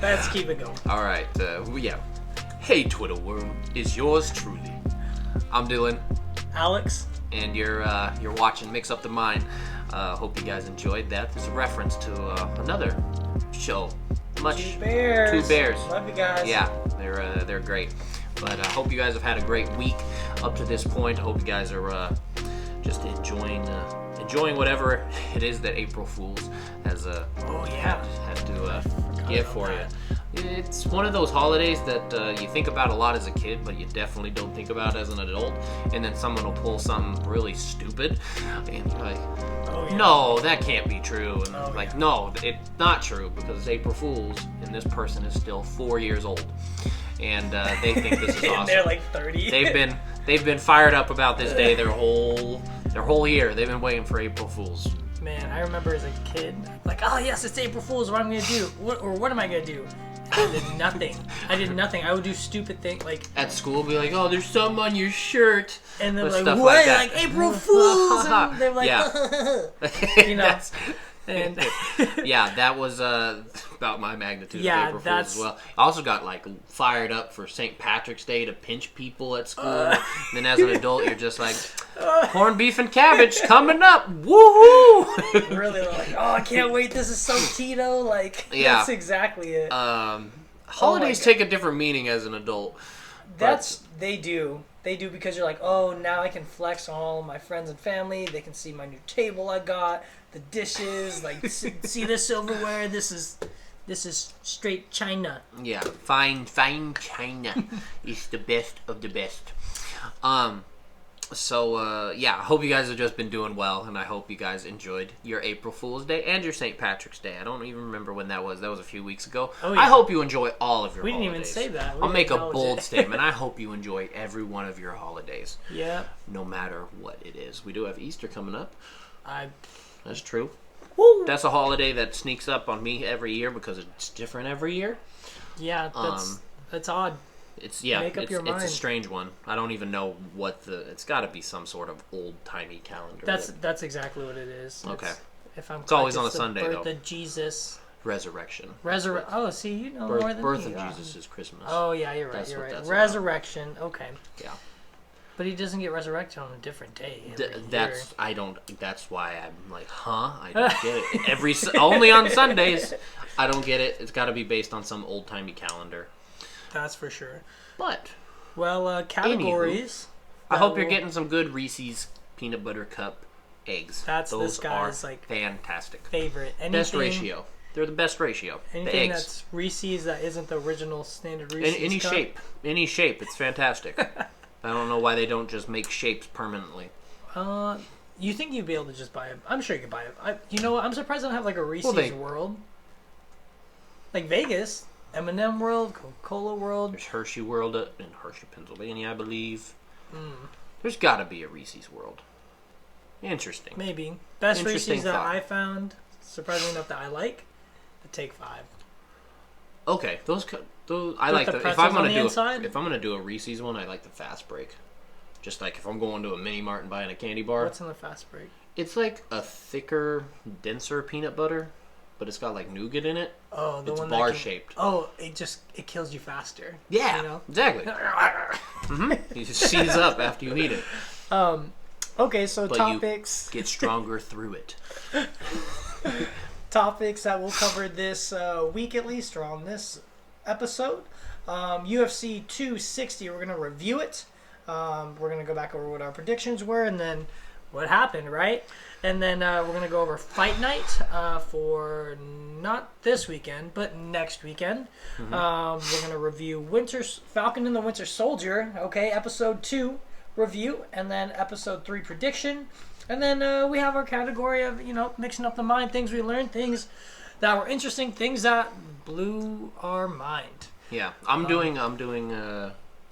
Let's keep it going. All right. Yeah. Hey, Twitter world, is yours truly. I'm Dylan. Alex. And you're watching Mix Up the Mind. Hope you guys enjoyed that. It's a reference to another show. Two bears. Love you guys. Yeah, they're great. But I hope you guys have had a great week up to this point. I hope you guys are just enjoying whatever it is that April Fools has had to give for you. It's one of those holidays that you think about a lot as a kid, but you definitely don't think about as an adult. And then someone will pull something really stupid, and you're like, no, that can't be true. And no, it's not true because it's April Fools, and this person is still 4 years old, and they think this is awesome. They're like 30. They've been fired up about this day their whole year. They've been waiting for April Fools. Man, I remember as a kid, like, oh yes, it's April Fools. What am I gonna do? What am I gonna do? I did nothing. I would do stupid things like at school, be like, "Oh, there's something on your shirt," and they're like, "What?" Like April Fools. And they're like, you know. And yeah, that was about my magnitude of April Fools as well. I also got like fired up for St. Patrick's Day to pinch people at school. And then as an adult, you're just like, corned beef and cabbage coming up, woohoo! Really like, oh, I can't wait. This is so Tito. Like, that's exactly it. Holidays take a different meaning as an adult. They do. They do because you're like, oh, now I can flex on all my friends and family. They can see my new table I got, the dishes, like see the silverware. This is straight China. Yeah, fine China. It's the best of the best. So, I hope you guys have just been doing well, and I hope you guys enjoyed your April Fool's Day and your St. Patrick's Day. I don't even remember when that was. That was a few weeks ago. Oh, yeah. I hope you enjoy all of your holidays. We didn't even say that. I'll make a bold statement. I hope you enjoy every one of your holidays. Yeah. No matter what it is. We do have Easter coming up. That's true. Woo. That's a holiday that sneaks up on me every year because it's different every year. Yeah, that's odd. It's a strange one. I don't even know what it's got to be some sort of old-timey calendar. That's exactly what it is. Okay. It's always on a Sunday, though. Birth of Jesus. Resurrection. Oh, see, you know more than me. Birth of Jesus is Christmas. Oh, yeah, you're right. Resurrection. About. Okay. Yeah. But he doesn't get resurrected on a different day. That's why I'm like, I don't get it. Only on Sundays. I don't get it. It's got to be based on some old-timey calendar. That's for sure. But, categories. Anywho, I hope you're getting some good Reese's Peanut Butter Cup eggs. Those this guy's fantastic. Favorite. Best ratio. They're the best ratio. Anything the eggs. That's Reese's that isn't the original standard Reese's cup. Any shape. It's fantastic. I don't know why they don't just make shapes permanently. You think you'd be able to just buy it? I'm sure you could buy it. You know what? I'm surprised they don't have like a Reese's World. Like Vegas. M&M World, Coca-Cola World. There's Hershey World in Hershey, Pennsylvania, I believe. There's got to be a Reese's World. Interesting. Maybe. Best Reese's that I found, surprisingly enough, that I like, the Take 5. Okay, those I like. If I'm gonna do a Reese's one, I like the Fast Break. Just like if I'm going to a mini mart and buying a candy bar. What's in the Fast Break? It's like a thicker, denser peanut butter. But it's got like nougat in it. Oh, it's bar shaped. Oh, it kills you faster. Yeah, you know? Exactly. You just seize up after you eat it. Okay, so topics. You get stronger through it. Topics that we'll cover this week at least, or on this episode. UFC 260. We're gonna review it. We're gonna go back over what our predictions were, and then what happened, right? And then we're going to go over Fight Night for not this weekend, but next weekend. Mm-hmm. We're going to review Falcon and the Winter Soldier, okay, Episode 2 review, and then Episode 3 prediction. And then we have our category of, mixing up the mind, things we learned, things that were interesting, things that blew our mind. Yeah, I'm doing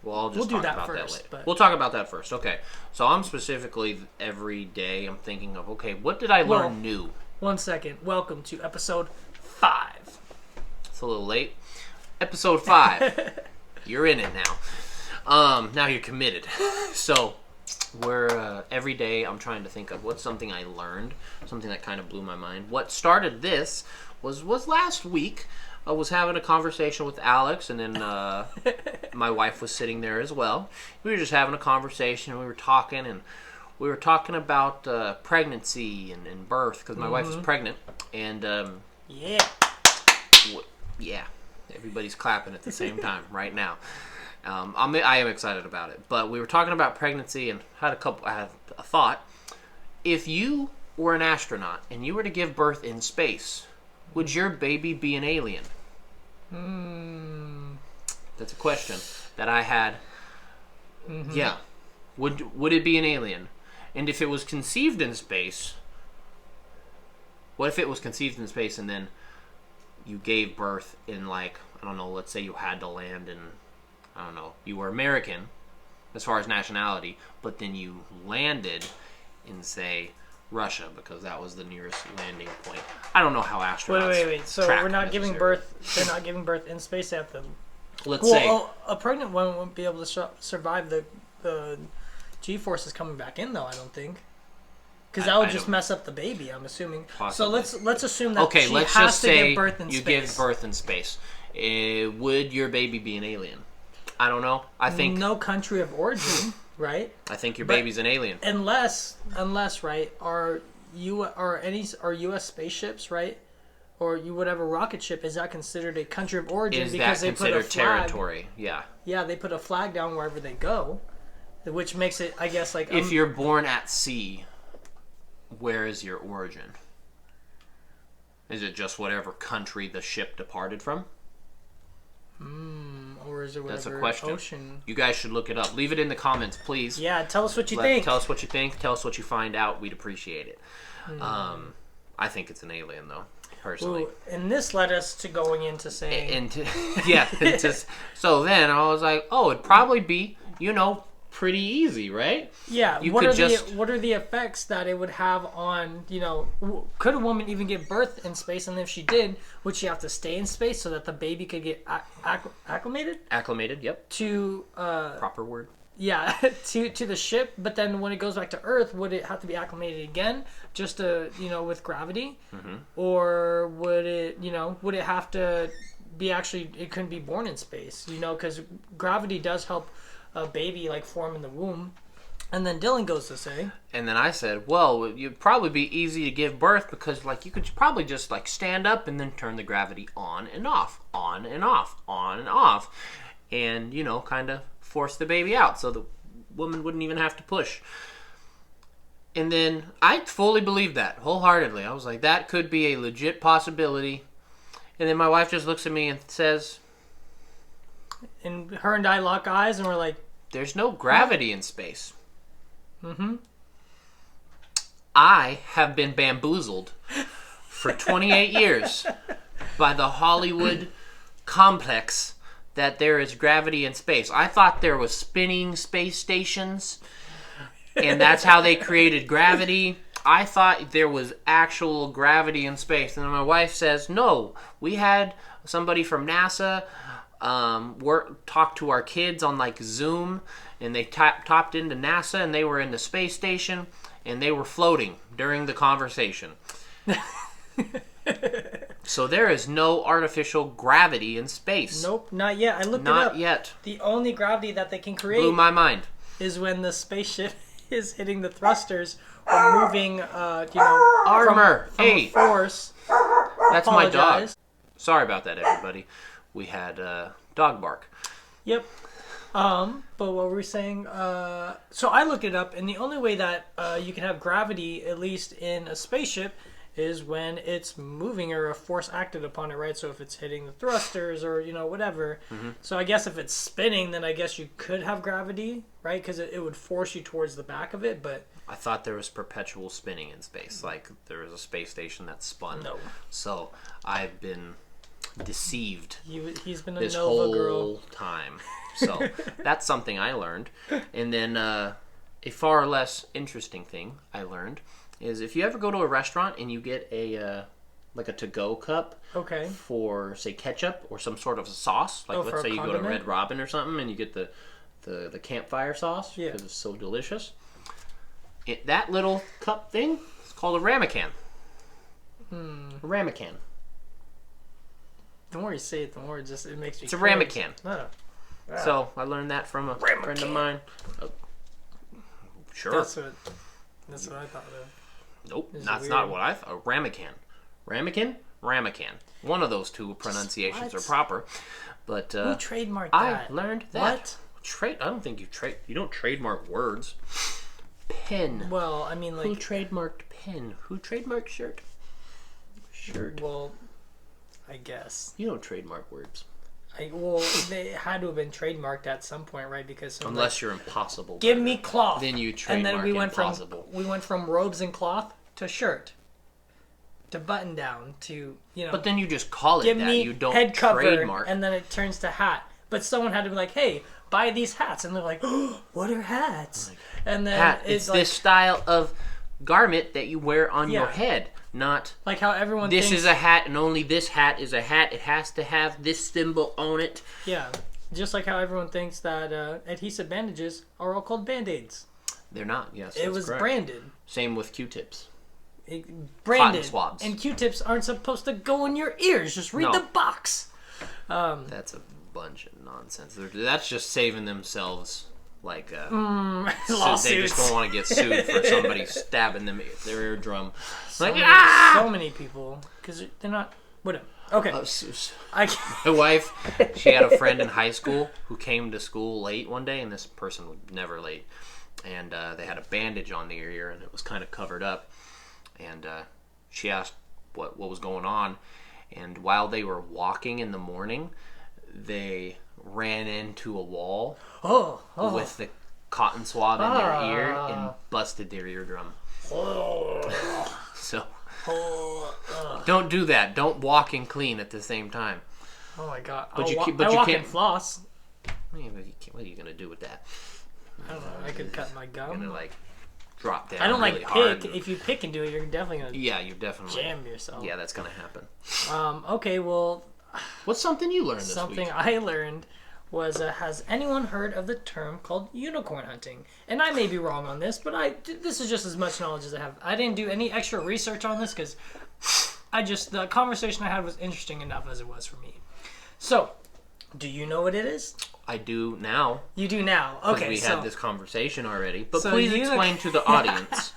we'll talk about that later. We'll talk about that first. Okay. So I'm specifically every day I'm thinking of, okay, what did I learn new? 1 second. Welcome to episode 5. It's a little late. Episode 5. You're in it now. Now you're committed. So where every day I'm trying to think of what's something I learned, something that kind of blew my mind. What started this was last week. I was having a conversation with Alex, and then my wife was sitting there as well. We were just having a conversation, and we were talking about pregnancy and birth, because my wife was pregnant, and yeah, everybody's clapping at the same time right now. I am excited about it, but we were talking about pregnancy, and I had a thought. If you were an astronaut and you were to give birth in space, would your baby be an alien? That's a question that I had. Yeah. Would it be an alien? And if it was conceived in space, what if it was conceived in space and then you gave birth in, like, I don't know, let's say you had to land in, I don't know, you were American as far as nationality, but then you landed in, say, Russia, because that was the nearest landing point. I don't know how astronauts. Wait. So we're not giving birth. They're not giving birth in space. They have to. Let's say a pregnant woman won't be able to survive the G-forces coming back in, though. I don't think, because that would just mess up the baby. I'm assuming. Possibly. So let's assume that okay. she Let's has just to say give birth in you space. give birth in space. Would your baby be an alien? I don't know. I think no country of origin, right? I think your baby's an alien. Unless right, are U.S. spaceships, right, or whatever rocket ship, is that considered a country of origin? Is because that they considered put a flag, territory? Yeah. Yeah, they put a flag down wherever they go, which makes it, I guess, like if you're born at sea, where is your origin? Is it just whatever country the ship departed from? Or is it whatever? That's a question. Ocean? You guys should look it up. Leave it in the comments, please. Yeah, tell us what you think. Tell us what you think. Tell us what you find out. We'd appreciate it. I think it's an alien, though, personally. Ooh, and this led us to going into saying... So then I was like, oh, it'd probably be, pretty easy, right? Yeah. What are the effects that it would have on, could a woman even give birth in space? And if she did, would she have to stay in space so that the baby could get acclimated? Acclimated, yep. To... proper word. Yeah, to the ship. But then when it goes back to Earth, would it have to be acclimated again, just to, with gravity? Mm-hmm. Or would it have to be it couldn't be born in space, because gravity does help a baby form in the womb. And then Dylan goes to say, and then I said, well, it'd probably be easy to give birth because you could probably just stand up and then turn the gravity on and off, on and off, on and off, and kind of force the baby out so the woman wouldn't even have to push. And then I fully believed that wholeheartedly. I was like, that could be a legit possibility. And then my wife just looks at me and says, and her and I lock eyes and we're like, there's no gravity in space. Mm-hmm. I have been bamboozled for 28 years by the Hollywood complex that there is gravity in space. I thought there was spinning space stations, and that's how they created gravity. I thought there was actual gravity in space. And then my wife says, no, we had somebody from NASA talk to our kids on Zoom, and they topped into NASA, and they were in the space station, and they were floating during the conversation. So there is no artificial gravity in space. Nope, not yet. I looked it up. Not yet. The only gravity that they can create blew my mind is when the spaceship is hitting the thrusters or moving, armor. From a force. That's my dog. Sorry about that, everybody. We had dog bark. Yep. But what were we saying? So I looked it up, and the only way that you can have gravity, at least in a spaceship, is when it's moving or a force acted upon it, right? So if it's hitting the thrusters or, whatever. Mm-hmm. So I guess if it's spinning, then I guess you could have gravity, right? Because it would force you towards the back of it, but... I thought there was perpetual spinning in space. There was a space station that spun. No. So I've been deceived. He's been a this Nova whole girl. Time. So that's something I learned. And then a far less interesting thing I learned is if you ever go to a restaurant and you get a to-go cup for, say, ketchup or some sort of sauce, let's say you go to Red Robin or something and you get the campfire sauce because it's so delicious. that little cup thing is called a ramekin. A ramekin. The more you say it, the more it makes me. It's a ramekin. Oh. Wow. So I learned that from a friend of mine. Oh. Sure. That's what I thought of. Nope, that's not what I thought. A ramekin. Ramekin? Ramekin. One of those two pronunciations are proper. But who trademarked I that? learned that. What? I don't think you don't trademark words. Pen. Well, I mean, like, who trademarked pen? Who trademarked shirt? Shirt. Well, I guess. You don't trademark words. Well, they had to have been trademarked at some point, right? Because unless you're Impossible. Give me cloth. Then you trademark and then Impossible. we went from robes and cloth to shirt to button down to But then you just call it give that. me You don't head cover, trademark. and then it turns to hat. But someone had to be like, "Hey, buy these hats," and they're like, "Oh, what are hats?" And then hat. It's like, this style of garment that you wear on your head. Not like how everyone this thinks, is a hat and only this hat is a hat. It has to have this symbol on it. Yeah, just like how everyone thinks that adhesive bandages are all called Band-Aids. They're not. Yes, it was correct. branded. Same with Q-tips. Branded. Cotton swabs. And Q-tips aren't supposed to go in your ears. Just read the box. That's a bunch of nonsense. That's just saving themselves. Like lawsuits. They just don't want to get sued for somebody stabbing them with their eardrum. So many people, because they're not. Whatever. Okay. My wife, she had a friend in high school who came to school late one day, and this person was never late. And they had a bandage on their ear, and it was kind of covered up. And she asked what was going on. And while they were walking in the morning, they ran into a wall with the cotton swab in their ear and busted their eardrum. So don't do that. Don't walk and clean at the same time. Oh my god! But you walk can't and floss. What are you gonna do with that? I don't know. I could cut my gum. You're gonna like drop down. I don't really like hard. pick. If you pick into it, you're definitely gonna. Yeah, you're definitely jam yourself. Yeah, that's gonna happen. Okay. Well. What's something you learned this Something week? I learned was, has anyone heard of the term called unicorn hunting? And I may be wrong on this, but this is just as much knowledge as I have. I didn't do any extra research on this because the conversation I had was interesting enough as it was for me. So, do you know what it is? I do now. You do now. Okay, we had this conversation already. But so please explain to the audience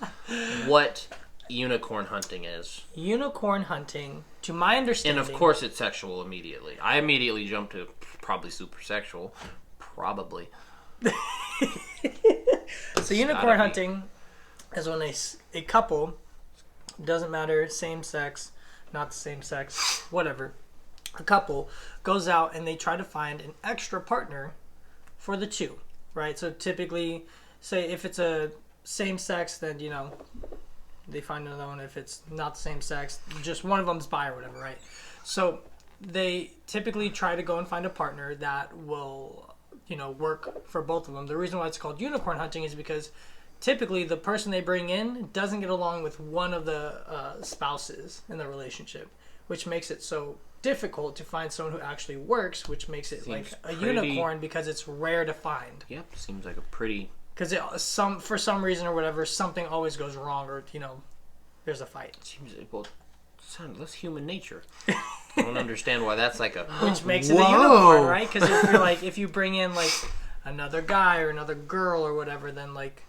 what unicorn hunting is. Unicorn hunting, to my understanding... And of course it's sexual immediately. I immediately jumped to probably super sexual. Probably. So unicorn hunting is when a couple, doesn't matter, same sex, not the same sex, whatever, a couple goes out and they try to find an extra partner for the two, right? So typically, say if it's a same sex, then, they find another one. If it's not the same sex, just one of them's bi or whatever, right? So they typically try to go and find a partner that will, work for both of them. The reason why it's called unicorn hunting is because typically the person they bring in doesn't get along with one of the spouses in the relationship, which makes it so difficult to find someone who actually works, which makes it like a unicorn because it's rare to find. Yep, seems like a pretty... Because for some reason or whatever, something always goes wrong, or there's a fight. That's human nature. I don't understand why that's like a which makes it a unicorn, right? Because if you bring in like another guy or another girl or whatever, then like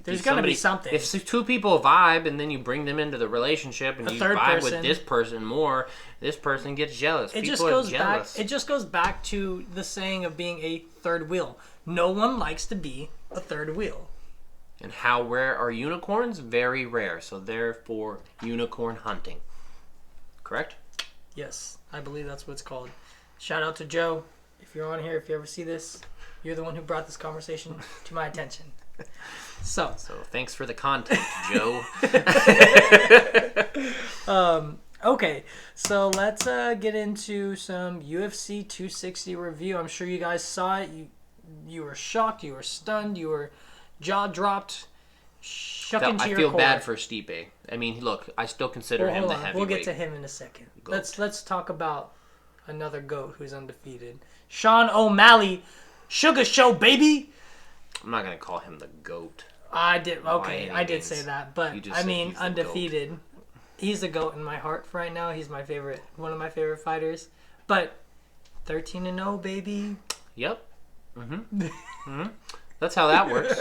there's gonna be something. If two people vibe and then you bring them into the relationship and you vibe with this person more, this person gets jealous. It just goes back to the saying of being a third wheel. No one likes to be a third wheel. And how rare are unicorns? Very rare. So therefore, unicorn hunting. Correct? Yes, I believe that's what it's called. Shout out to Joe. If you're on here, if you ever see this, you're the one who brought this conversation to my attention. So thanks for the content, Joe. Okay, so let's get into some UFC 260 review. I'm sure you guys saw it. You were shocked. You were stunned. You were jaw dropped. I feel bad for Stipe. I mean, look, I still consider him the heavyweight. We'll get to him in a second. Let's talk about another GOAT who's undefeated. Sean O'Malley, Sugar Show, baby. I'm not gonna call him the GOAT. I did. by Okay, any I did means. say that, but You just I said mean, he's the undefeated. GOAT. He's the GOAT in my heart right now. He's my favorite, one of my favorite fighters. But 13-0, baby. Yep. That's how that works.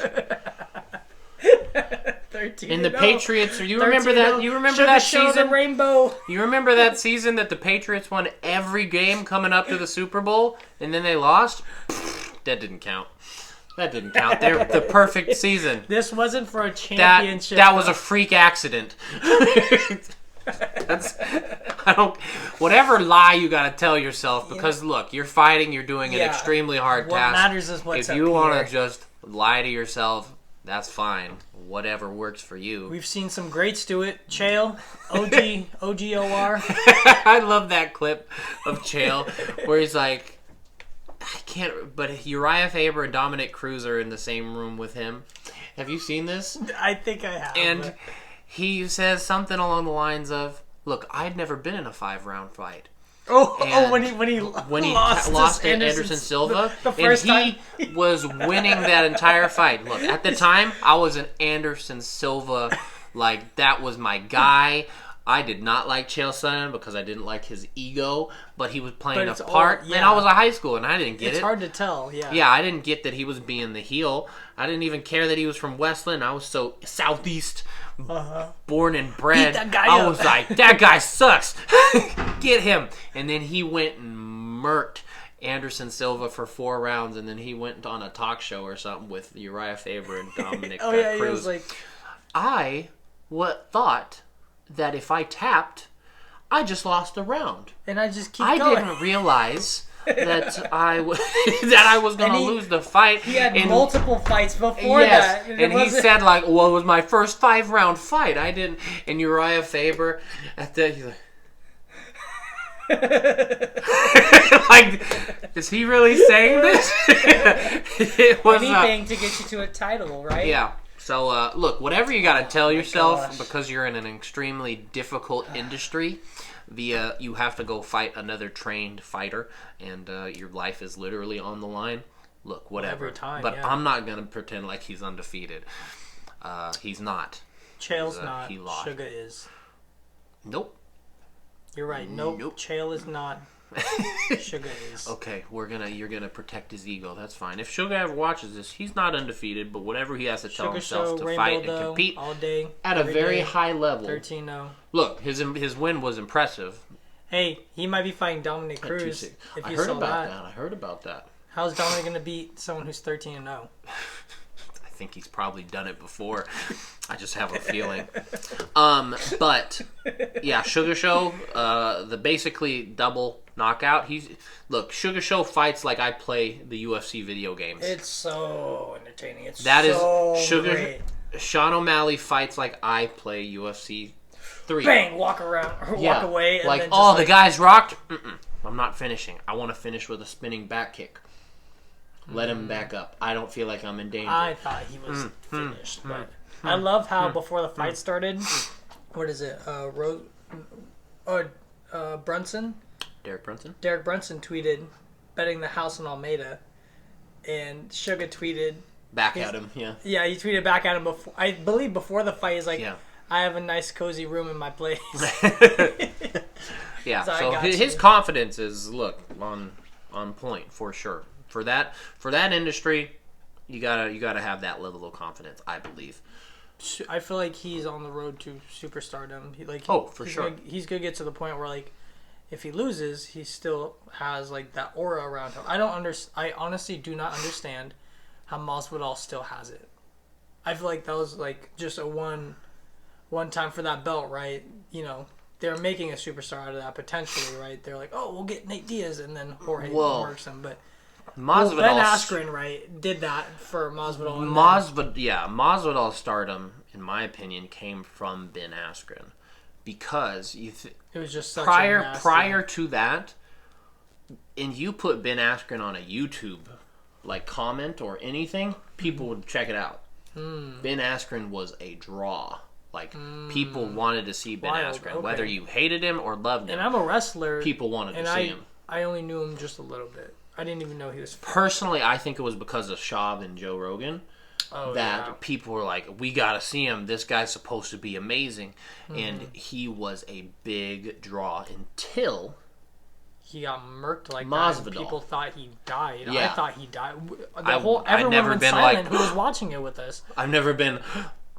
13 And the Patriots, you remember 13-0. that? You remember Sugar that show the season? rainbow. You remember that season that the Patriots won every game coming up to the Super Bowl, and then they lost? That didn't count. That didn't count. They're the perfect season. This wasn't for a championship. That was a freak accident. Whatever lie you gotta tell yourself, because look, you're fighting, you're doing an extremely hard what task. matters is what's if you want to just lie to yourself, that's fine. Whatever works for you. We've seen some greats do it. Chael, OGOR. I love that clip of Chael where he's like, I can't, but Uriah Faber and Dominic Cruz are in the same room with him. Have you seen this? I think I have. And he says something along the lines of, look, I'd never been in a 5-round fight. when he lost to Anderson Silva, the first and he was winning that entire fight. Look, at the time, I was an Anderson Silva, like, that was my guy. I did not like Chael Sonnen because I didn't like his ego, but he was playing a part. And I was in high school, and I didn't get it. It's hard to tell, yeah. Yeah, I didn't get that he was being the heel. I didn't even care that he was from Westland. I was so Southeast, born and bred. Beat that guy I up. was like, that guy sucks. Get him. And then he went and murked Anderson Silva for 4 rounds, and then he went on a talk show or something with Uriah Faber and Dominic Cruz. He was like... I thought that if I tapped, I just lost a round. And I just keep I going. didn't realize that I was going to lose the fight. He had multiple fights before that. And he said, like, well, it was my first 5-round fight. I didn't. And Uriah Faber, at that, he's like, like, is he really saying this? It was anything to get you to a title, right? Yeah. So, look, whatever you got to tell yourself, because you're in an extremely difficult industry, you have to go fight another trained fighter, and your life is literally on the line. Look, whatever. Every time, but I'm not going to pretend like he's undefeated. He's not. Chael's not. He lost. Sugar is. Nope. You're right. Nope. Chael is not. Sugar is. Okay, you're gonna protect his ego. That's fine. If Sugar ever watches this, he's not undefeated, but whatever he has to tell himself to fight and compete all day, at a very high level. 13-0. Look, his win was impressive. Hey, he might be fighting Dominic Cruz. If you saw that. I heard about that. How's Dominic gonna beat someone who's 13-0? I think he's probably done it before. I just have a feeling. But yeah, Sugar Show, the basically double knockout. Sugar Show fights like I play the UFC video games. It's so entertaining. Great. Sean O'Malley fights like I play UFC 3. Bang! Walk around or walk away. And like, then just the guy's rocked. I'm not finishing. I want to finish with a spinning back kick. Let him back up. I don't feel like I'm in danger. I thought he was finished, but I love how before the fight started, what is it? Brunson. Derek Brunson. Derek Brunson tweeted, betting the house on Almeida, and Sugar tweeted back at him. Yeah. Yeah, he tweeted back at him before. I believe before the fight, he's like, yeah. I have a nice cozy room in my place. Yeah. So his confidence is on point for sure. For that industry, you gotta have that level of confidence, I believe. I feel like he's on the road to superstardom. For sure. He's gonna get to the point where, like, if he loses, he still has like that aura around him. I honestly do not understand how Masvidal still has it. I feel like that was like just a one time for that belt, right? You know, they're making a superstar out of that potentially, right? They're like, oh, we'll get Nate Diaz, and then Jorge works him, but. Masvidal, Ben Askren, right, did that for Masvidal. Masvidal's stardom, in my opinion, came from Ben Askren, because it was just such prior to that, and you put Ben Askren on a YouTube like comment or anything, people would check it out. Ben Askren was a draw. Like, people wanted to see Ben Askren, okay. Whether you hated him or loved him. And I'm a wrestler. People wanted to see him. I only knew him just a little bit. I didn't even know he was... Personally, I think it was because of Shav and Joe Rogan. that people were like, we gotta see him. This guy's supposed to be amazing, and he was a big draw until he got murked like Masvidal. that. And people thought he died. Yeah. I thought he died. I've never went been silent like who was watching it with us. I've never been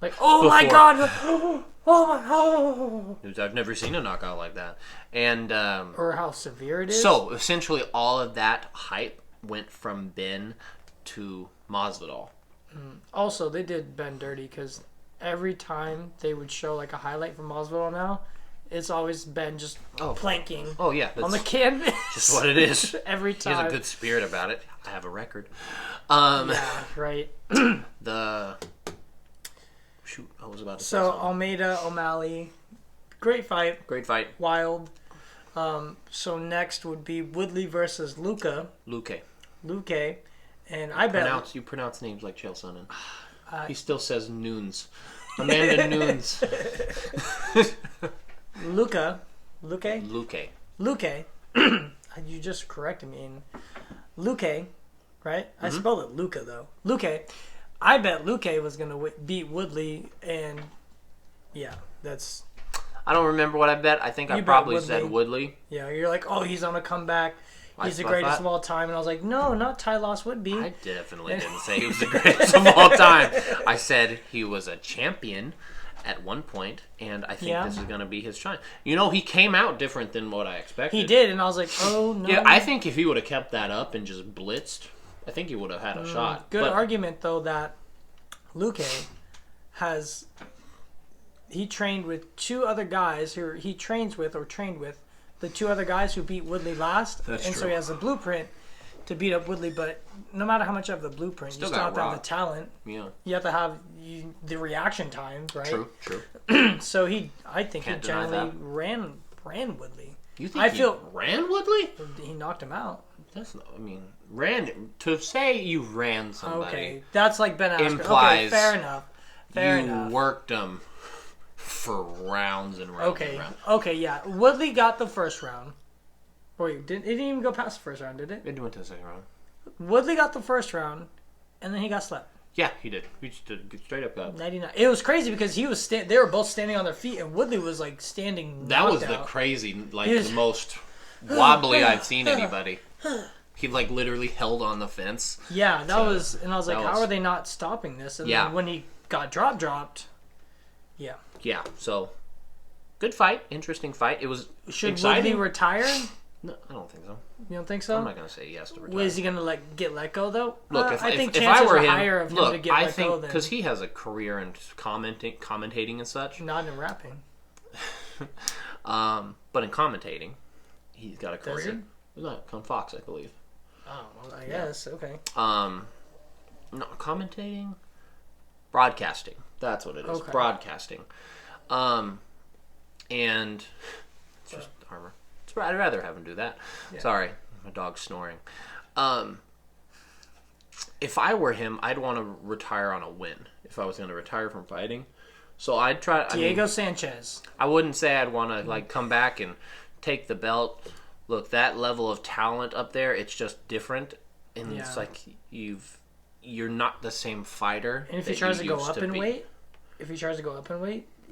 like, oh my god, oh my god. I've never seen a knockout like that, and or how severe it is. So essentially, all of that hype went from Ben to Masvidal. Also, they did Ben dirty because every time they would show like a highlight from Masvidal now, it's always Ben just planking. Oh yeah, on the canvas. Just what it is. Every time. He has a good spirit about it. I have a record. Yeah, right. Shoot, I was about to say So something. Almeida, O'Malley, great fight. Great fight. Wild. So next would be Woodley versus Luke. And I bet You pronounce names like Chael Sonnen. He still says Noons. Amanda Noons. Luke. You just corrected me. Luke, right? I spelled it Luca though. Luke. I bet Luke was gonna beat Woodley, and yeah, that's. I don't remember what I bet. I think I probably said Woodley. Yeah, you're like, oh, he's on a comeback. He's the greatest of all time. And I was like, no, not Ty Loss Woodby. I definitely didn't say he was the greatest of all time. I said he was a champion at one point, and I think this is going to be his time. You know, he came out different than what I expected. He did, and I was like, oh, no. Yeah, I think if he would have kept that up and just blitzed, I think he would have had a shot. Good argument, though, that Luque he trained with two other guys who he trained with the two other guys who beat Woodley last. That's and true. So he has a blueprint to beat up Woodley, but no matter how much you have the blueprint, you still have to have the talent. Yeah. You have to have the reaction time, right? True. So I think Can't he deny generally that. ran Woodley. You think he ran Woodley? He knocked him out. That's not, ran to say you ran somebody. Okay, that's like Ben Askren. Implies okay, fair enough. You worked him for rounds and rounds. Okay, and rounds. okay, yeah. Woodley got the first round. Wait, it didn't even go past the first round, did it? It went to the second round. Woodley got the first round, and then he got slept. Yeah, he did. He just did straight up got. 99. It was crazy because he was they were both standing on their feet, and Woodley was like standing. That was the most wobbly I've seen anybody. He like literally held on the fence. Yeah, and I was like, how are they not stopping this? And then when he got dropped. Yeah. Yeah. So, good fight, interesting fight. It was Should exciting. Woodley retire? No, I don't think so. You don't think so? I'm not gonna say yes to retire. Is he gonna get let go though? Look, I think if chances I were are him, higher of him to get let go than because he has a career in commentating and such. not in rapping. But in commentating, he's got a career. Does he? Not on Fox, I believe. Oh, well, I guess okay. No, commentating, broadcasting. That's what it is. Okay. Broadcasting. And it's just armor. I'd rather have him do that. Yeah. Sorry, my dog's snoring. If I were him, I'd want to retire on a win. If I was going to retire from fighting, so I'd try. Diego Sanchez. I wouldn't say I'd want to come back and take the belt. Look, that level of talent up there, it's just different, and it's like you're not the same fighter. And if he tries to go up in weight,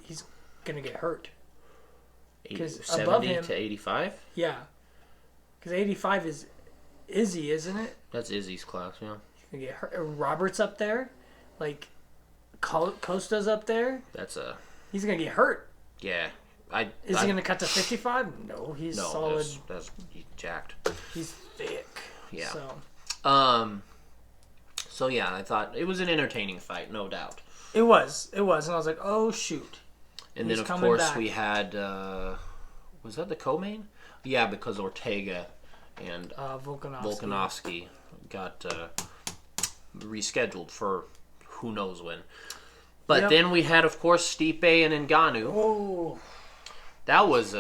he's gonna get hurt. Because 70 to 85? Yeah. Because 85 is Izzy, isn't it? That's Izzy's class, yeah. He's gonna get hurt. Robert's up there. Like, Costa's up there. He's gonna get hurt. Yeah. Is he gonna cut to 55? No, he's solid. He's jacked. He's thick. Yeah. So yeah, I thought it was an entertaining fight, no doubt. It was, and I was like, oh shoot. And then of course we had was that the co-main? Yeah, because Ortega and Volkanovski got rescheduled for who knows when. But then we had, of course, Stipe and Ngannou. Oh. That was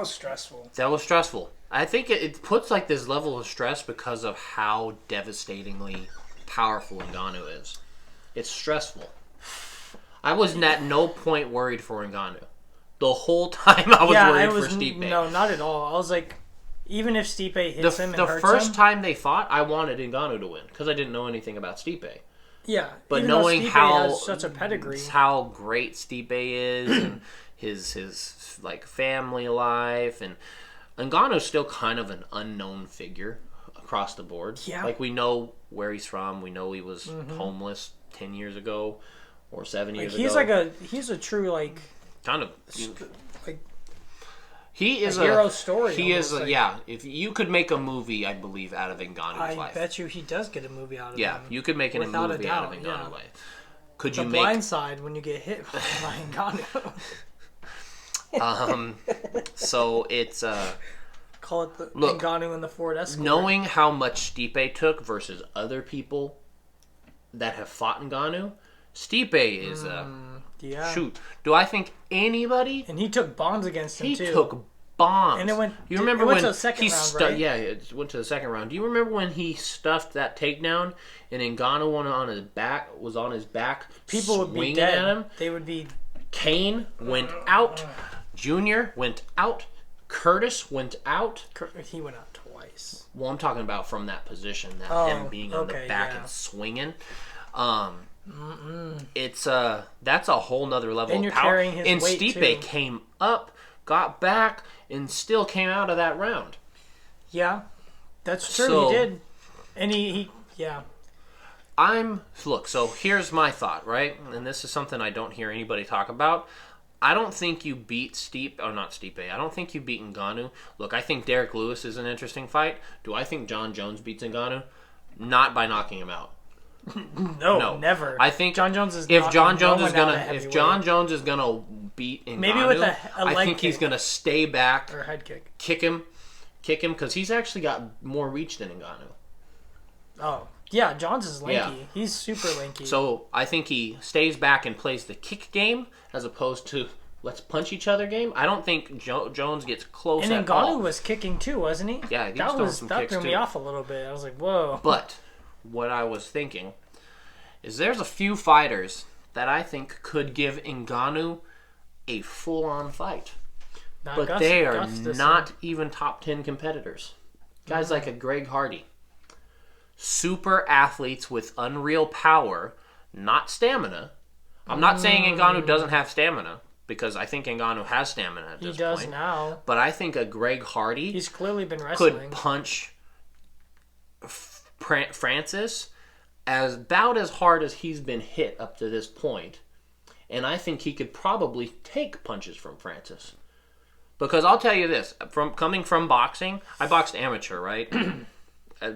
stressful. That was stressful. I think it puts like this level of stress because of how devastatingly powerful Ngannou is. It's stressful. I was at no point worried for Ngannou. The whole time I was worried for Stipe. No, not at all. I was like, Even if Stipe hits him and the hurts first him. time they fought, I wanted Ngannou to win because I didn't know anything about Stipe. Yeah, But even knowing though Stipe how has such a pedigree, how great Stipe is, and his like family life, and Ngannou's still kind of an unknown figure across the board. Yeah. Like, we know where he's from. We know he was homeless 10 years ago or 7 years ago. He's a true, like... Kind of... Like... He is a hero story. He is like, yeah. If you could make a movie, I believe, out of Ngannou's life. I bet you he does get a movie out of him. Yeah, you could make a movie out of Ngannou's life. Could you make... Blind Side when you get hit by Ngannou. So it's call it the Ngannou and the Ford Escort. Knowing how much Stipe took versus other people that have fought Ngannou, Stipe is shoot. Do I think anybody? And he took bombs against him too. He took bombs. And it went. You remember when to the second round, right? Yeah, it went to the second round. Do you remember when he stuffed that takedown and Ngannou was on his back? People would be dead. At him? They would be. Kane went out. Junior went out. Curtis went out. He went out twice. Well, I'm talking about from that position, him being on the back and swinging. It's that's a whole nother level and of power. Carrying his and weight Stipe too. came up, got back, and still came out of that round. Yeah, that's true. So, he did, and he yeah. Look. So here's my thought, right? And this is something I don't hear anybody talk about. I don't think you beat Stipe. I don't think you beat Ngannou. Look, I think Derek Lewis is an interesting fight. Do I think John Jones beats Ngannou? Not by knocking him out. No, never. I think John Jones is. If John Jones is gonna beat Ngannou, maybe with a I leg think kick. he's gonna stay back or head kick, kick him, because he's actually got more reach than Ngannou. Oh yeah, Jones is lanky. Yeah. He's super lanky. So I think he stays back and plays the kick game as opposed to let's punch each other game. I don't think Jones gets close and at all. Ngannou was kicking too, wasn't he? Yeah, that threw me off a little bit. I was like, whoa. But what I was thinking is there's a few fighters that I think could give Ngannou a full-on fight. But they are not even top 10 competitors. Guys like a Greg Hardy. Super athletes with unreal power, not stamina. I'm not saying Ngannou doesn't have stamina, because I think Ngannou has stamina at this point. He does now. But I think a Greg Hardy he's clearly been wrestling. Could punch Francis about as hard as he's been hit up to this point. And I think he could probably take punches from Francis. Because I'll tell you this, coming from boxing, I boxed amateur, right?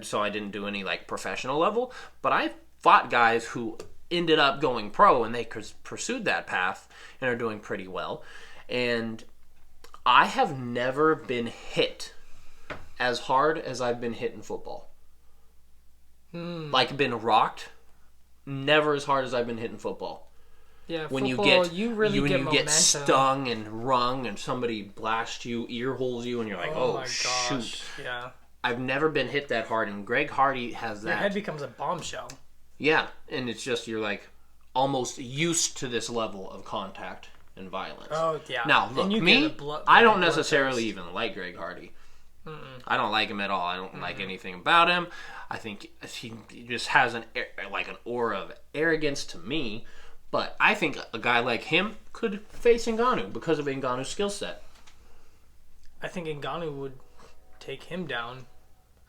So I didn't do any like professional level, but I fought guys who ended up going pro and they pursued that path and are doing pretty well. And I have never been hit as hard as I've been hit in football. Like been rocked, never as hard as I've been hit in football. Yeah, when football, you get stung and wrung and somebody blasts you, ear holes you, and you're like, oh my shoot. Gosh. Yeah. I've never been hit that hard, and Greg Hardy has that. Your head becomes a bombshell. Yeah, and it's just you're like almost used to this level of contact and violence. Oh yeah. Now look, I don't necessarily even like Greg Hardy. I don't like him at all. I don't like anything about him. I think he just has an aura of arrogance to me. But I think a guy like him could face Ngannou because of Ngannou's skill set. I think Ngannou would take him down.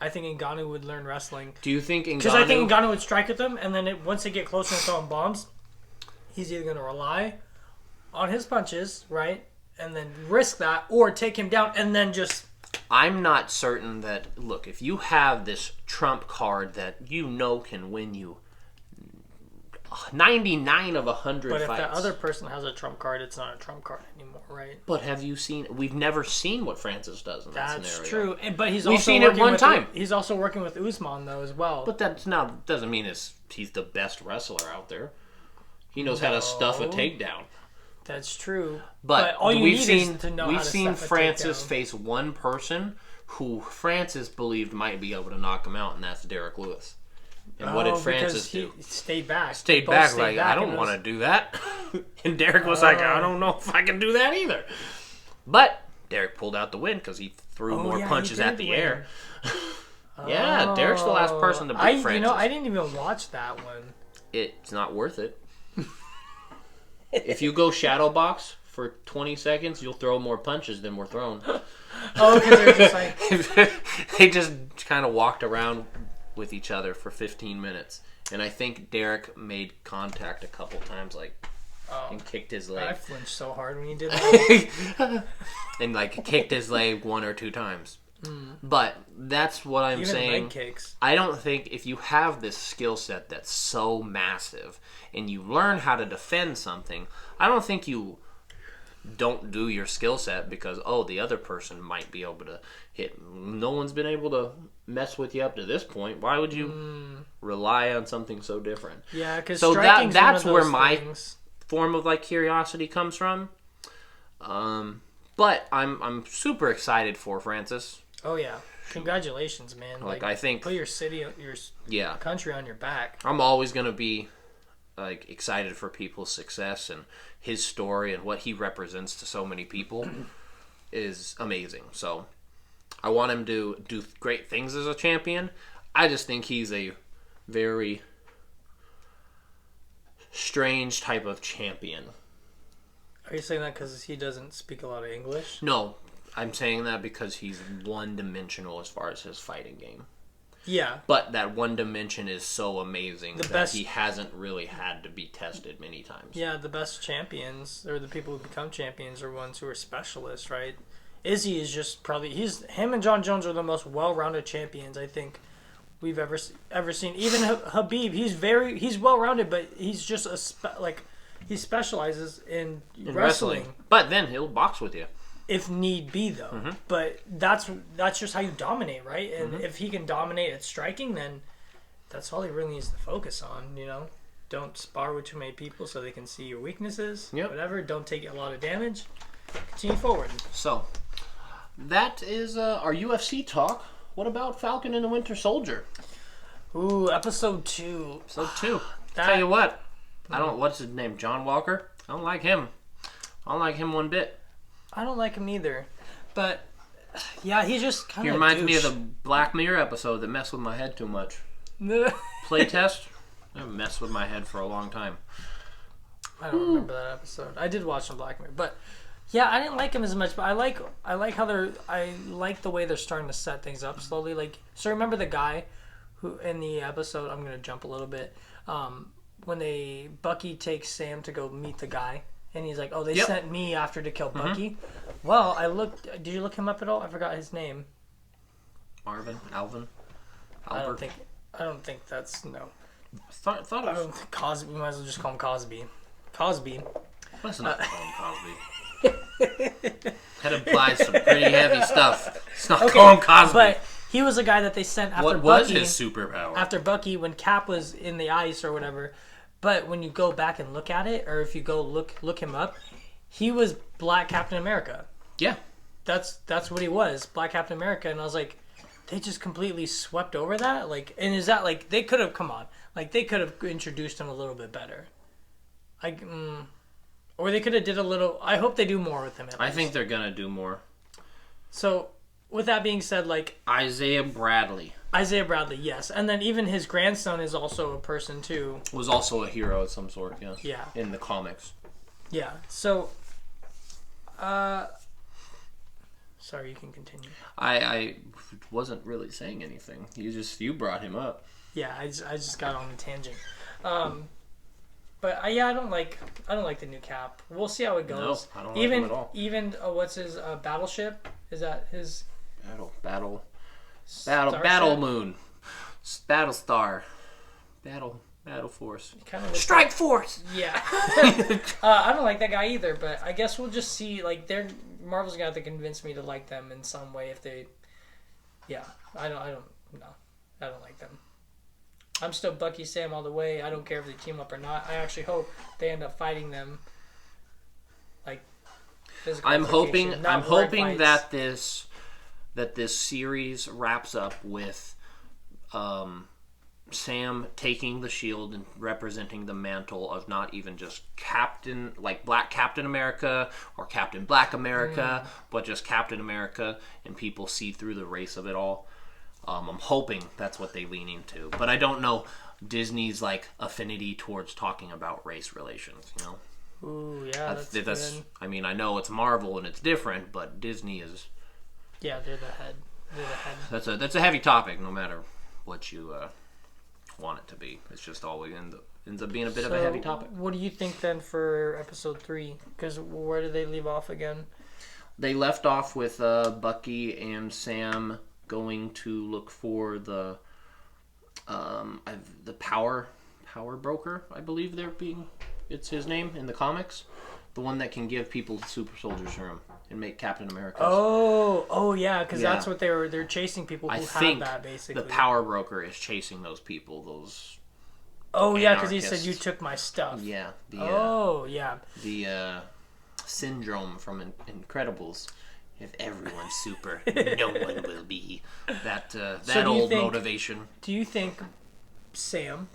I think Ngannou would learn wrestling. Do you think Ngannou... Because I think Ngannou would strike at them, and then once they get closer and throwing bombs, he's either going to rely on his punches, right, and then risk that, or take him down, and then just... I'm not certain that... Look, if you have this trump card that you know can win you 99 of 100 fights... But if that other person has a trump card, it's not a trump card anymore, right? But have you seen... We've never seen what Francis does in that scenario. That's true. But we've seen it one time. He's also working with Usman, though, as well. But that doesn't mean he's the best wrestler out there. He knows how to stuff a takedown. That's true. But all you need is to know how to we've seen stuff a Francis takedown. face one person who Francis believed might be able to knock him out, and that's Derek Lewis. And what did Francis do? He stayed back. Stayed back, I don't want to do that. And Derek was like, I don't know if I can do that either. But Derek pulled out the win because he threw more punches at the air. Oh. Yeah, Derek's the last person to beat Francis. I didn't even watch that one. It's not worth it. If you go shadow box for 20 seconds, you'll throw more punches than were thrown. Oh, because they're just like... They just kind of walked around with each other for 15 minutes. And I think Derek made contact a couple times, and kicked his leg. I flinched so hard when he did that. And, kicked his leg 1 or 2 times. But that's what I'm saying. Even leg kicks. I don't think if you have this skill set that's so massive and you learn how to defend something, I don't think you don't do your skill set because, the other person might be able to hit. No one's been able to mess with you up to this point. Why would you rely on something so different? Yeah, because that's where my form of curiosity comes from. But I'm super excited for Francis. Oh yeah, congratulations, man! I think put your city, your country on your back. I'm always gonna be excited for people's success, and his story and what he represents to so many people is amazing. So I want him to do great things as a champion. I just think he's a very strange type of champion. Are you saying that because he doesn't speak a lot of English? No, I'm saying that because he's one-dimensional as far as his fighting game. Yeah. But that one dimension is so amazing that he hasn't really had to be tested many times. Yeah, the best champions, or the people who become champions, are ones who are specialists, right? Izzy is just probably... him and John Jones are the most well-rounded champions, I think, we've ever seen. Even Habib, he's well-rounded, but he's just he specializes in wrestling. But then he'll box with you. If need be, though. Mm-hmm. But that's just how you dominate, right? And if he can dominate at striking, then that's all he really needs to focus on, Don't spar with too many people so they can see your weaknesses. Yep. Whatever. Don't take a lot of damage. Continue forward. So, that is our UFC talk. What about Falcon and the Winter Soldier? Ooh, episode 2. Episode 2. Tell you what. What's his name? John Walker? I don't like him. I don't like him one bit. I don't like him either. But, yeah, he just kind of He reminds me of the Black Mirror episode that messed with my head too much. Playtest? That messed with my head for a long time. I don't remember that episode. I did watch the Black Mirror. But, yeah, I didn't like him as much. But I like how I like the way they're starting to set things up slowly. So remember the guy who, in the episode, I'm going to jump a little bit, when Bucky takes Sam to go meet the guy. And he's like, they sent me after to kill Bucky. Well, I looked... Did you look him up at all? I forgot his name. Alvin? Albert? I don't think that's... No. I don't think Cosby... We might as well just call him Cosby. Cosby. Let's not call him Cosby. That implies some pretty heavy stuff. Let's not call him Cosby. But he was a guy that they sent after Bucky. What was his superpower? After Bucky, when Cap was in the ice or whatever... But when you go back and look at it, or if you go look him up, he was Black Captain America. Yeah. That's what he was, Black Captain America. And I was like, they just completely swept over that? And is that, they could have, come on. They could have introduced him a little bit better. Or they could have did a little, I hope they do more with him at least. I think they're going to do more. So, with that being said, Isaiah Bradley, yes. And then even his grandson is also a person, too. Was also a hero of some sort, yes. Yeah. In the comics. Yeah. So, sorry, you can continue. I wasn't really saying anything. You brought him up. Yeah, I just got on a tangent. But I don't like the new Cap. We'll see how it goes. No, I don't like him at all. Even what's his Battleship? Is that his Battle Moon, Battlestar, Battle Force, Strike Force. Yeah, I don't like that guy either. But I guess we'll just see. Marvel's gonna have to convince me to like them in some way. If they, I don't like them. I'm still Bucky Sam all the way. I don't care if they team up or not. I actually hope they end up fighting them. I'm hoping that this series wraps up with Sam taking the shield and representing the mantle of not even just Captain, like Black Captain America or Captain Black America, but just Captain America, and people see through the race of it all. I'm hoping that's what they lean into, but I don't know Disney's like affinity towards talking about race relations. You know. Ooh, yeah, that's good. I mean, I know it's Marvel and it's different, but Disney is. Yeah, they're the head. They're the head. That's a heavy topic, no matter what you want it to be. It's just always ends up being a bit of a heavy topic. What do you think then for episode 3? Because where did they leave off again? They left off with Bucky and Sam going to look for the power broker. I believe it's his name in the comics, the one that can give people the super soldier serum and make Captain America. Oh yeah, because that's what they're chasing people who have that basically. The power broker is chasing those people. Those. Oh yeah, because he said you took my stuff. Yeah. Yeah. The syndrome from Incredibles. If everyone's super, no one will be. That old motivation. Do you think Sam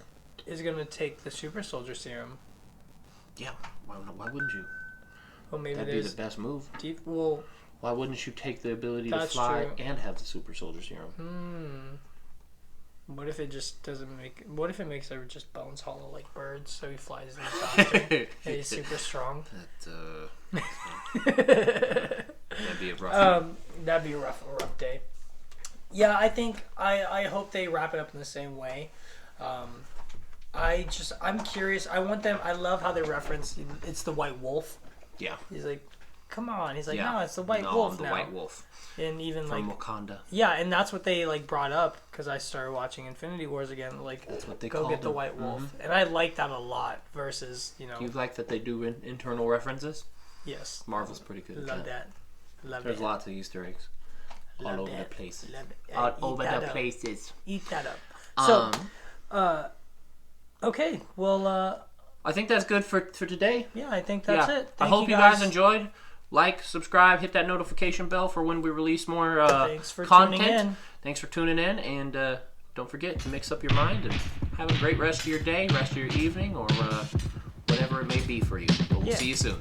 is going to take the super soldier serum? Yeah. Why wouldn't you? Well, maybe that'd be the best move. Why wouldn't you take the ability to fly and have the super soldier serum? What if it just doesn't make? What if it makes her just bones hollow like birds, so he flies in faster and he's super strong? That'd be a rough. That'd be a rough day. Yeah, I think I hope they wrap it up in the same way. I'm curious. I want them. I love how they reference it's the White Wolf. Yeah. He's like, come on. He's like, no, it's the White Wolf the now. White Wolf. And even from Wakanda. Yeah, and that's what they like brought up because I started watching Infinity Wars again. Like, that's what they go get the White Wolf, and I like that a lot. Versus, Do you like that they do internal references? Yes. Marvel's pretty good. Love that. There's lots of Easter eggs all over the place. All over the places. Eat that up. So, okay. Well, I think that's good for today. Yeah, I think that's it. I hope you guys enjoyed. Like, subscribe, hit that notification bell for when we release more Thanks for content. Tuning in. Thanks for tuning in, and don't forget to mix up your mind and have a great rest of your day, rest of your evening, or whatever it may be for you. But we'll see you soon.